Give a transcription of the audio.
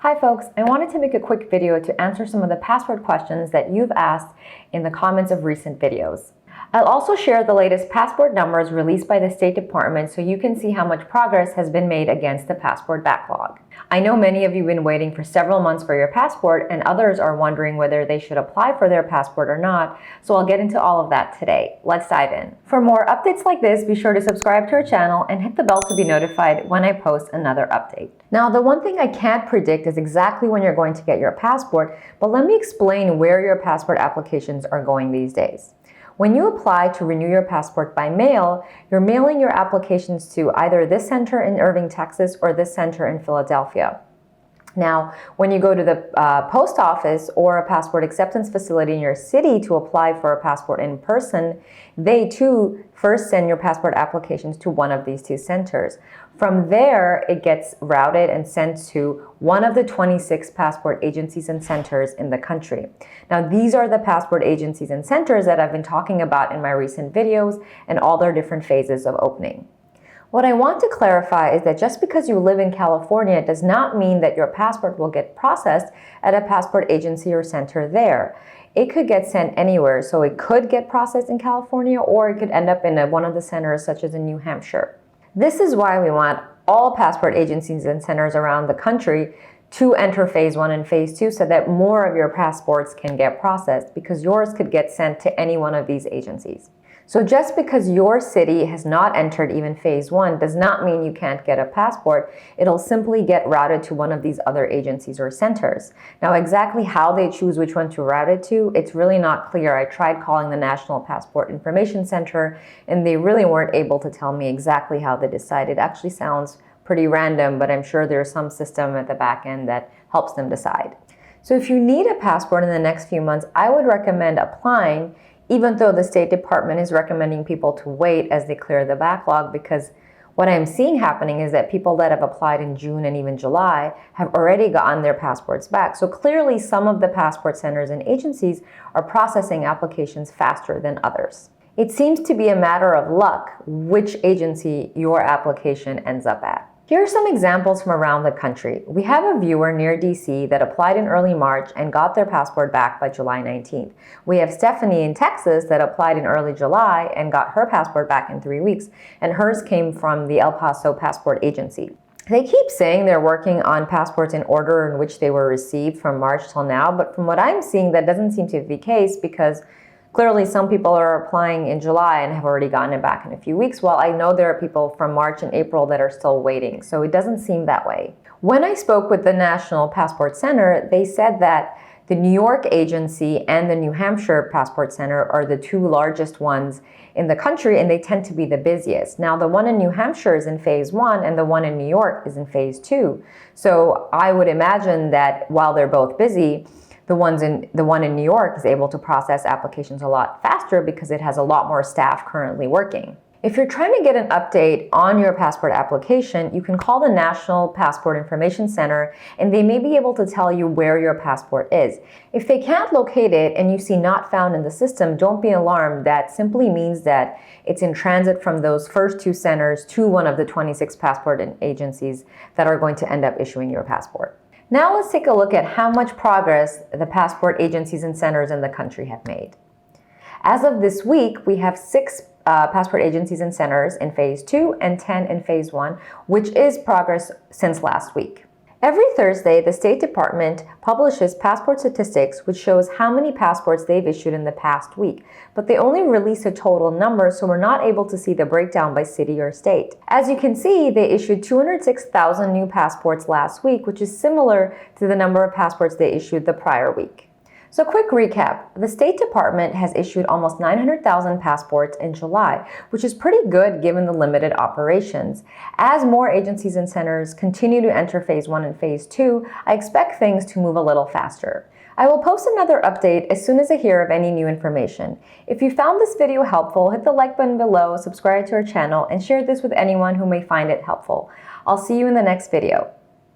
Hi folks, I wanted to make a quick video to answer some of the passport questions that you've asked in the comments of recent videos. I'll also share the latest passport numbers released by the State Department so you can see how much progress has been made against the passport backlog. I know many of you have been waiting for several months for your passport, and others are wondering whether they should apply for their passport or not, so I'll get into all of that today. Let's dive in. For more updates like this, be sure to subscribe to our channel and hit the bell to be notified when I post another update. Now, the one thing I can't predict is exactly when you're going to get your passport, but let me explain where your passport applications are going these days. When you apply to renew your passport by mail, you're mailing your applications to either this center in Irving, Texas, or this center in Philadelphia. Now, when you go to the post office or a passport acceptance facility in your city to apply for a passport in person, they too first send your passport applications to one of these two centers. From there, it gets routed and sent to one of the 26 passport agencies and centers in the country. Now, these are the passport agencies and centers that I've been talking about in my recent videos and all their different phases of opening. What I want to clarify is that just because you live in California does not mean that your passport will get processed at a passport agency or center there. It could get sent anywhere, so it could get processed in California or it could end up in one of the centers such as in New Hampshire. This is why we want all passport agencies and centers around the country to enter phase 1 and phase 2 so that more of your passports can get processed, because yours could get sent to any one of these agencies. So just because your city has not entered even phase 1 does not mean you can't get a passport. It'll simply get routed to one of these other agencies or centers. Now, exactly how they choose which one to route it to, it's really not clear. I tried calling the National Passport Information Center and they really weren't able to tell me exactly how they decide. It actually sounds pretty random, but I'm sure there's some system at the back end that helps them decide. So if you need a passport in the next few months, I would recommend applying, even though the State Department is recommending people to wait as they clear the backlog, because what I'm seeing happening is that people that have applied in June and even July have already gotten their passports back. So clearly some of the passport centers and agencies are processing applications faster than others. It seems to be a matter of luck which agency your application ends up at. Here are some examples from around the country. We have a viewer near DC that applied in early March and got their passport back by July 19th. We have Stephanie in Texas that applied in early July and got her passport back in 3 weeks, and hers came from the El Paso Passport Agency. They keep saying they're working on passports in order in which they were received from March till now, but from what I'm seeing, that doesn't seem to be the case, because clearly some people are applying in July and have already gotten it back in a few weeks, while I know there are people from March and April that are still waiting. So it doesn't seem that way. When I spoke with the National Passport Center, they said that the New York agency and the New Hampshire Passport Center are the two largest ones in the country, and they tend to be the busiest. Now, the one in New Hampshire is in phase 1 and the one in New York is in phase 2. So I would imagine that while they're both busy, the one in New York is able to process applications a lot faster because it has a lot more staff currently working. If you're trying to get an update on your passport application, you can call the National Passport Information Center and they may be able to tell you where your passport is. If they can't locate it and you see not found in the system, don't be alarmed. That simply means that it's in transit from those first two centers to one of the 26 passport agencies that are going to end up issuing your passport. Now let's take a look at how much progress the passport agencies and centers in the country have made. As of this week, we have 6 passport agencies and centers in phase 2 and 10 in phase 1, which is progress since last week. Every Thursday, the State Department publishes passport statistics, which shows how many passports they've issued in the past week, but they only release a total number, so we're not able to see the breakdown by city or state. As you can see, they issued 206,000 new passports last week, which is similar to the number of passports they issued the prior week. So quick recap, the State Department has issued almost 900,000 passports in July, which is pretty good given the limited operations. As more agencies and centers continue to enter phase 1 and phase 2, I expect things to move a little faster. I will post another update as soon as I hear of any new information. If you found this video helpful, hit the like button below, subscribe to our channel, and share this with anyone who may find it helpful. I'll see you in the next video.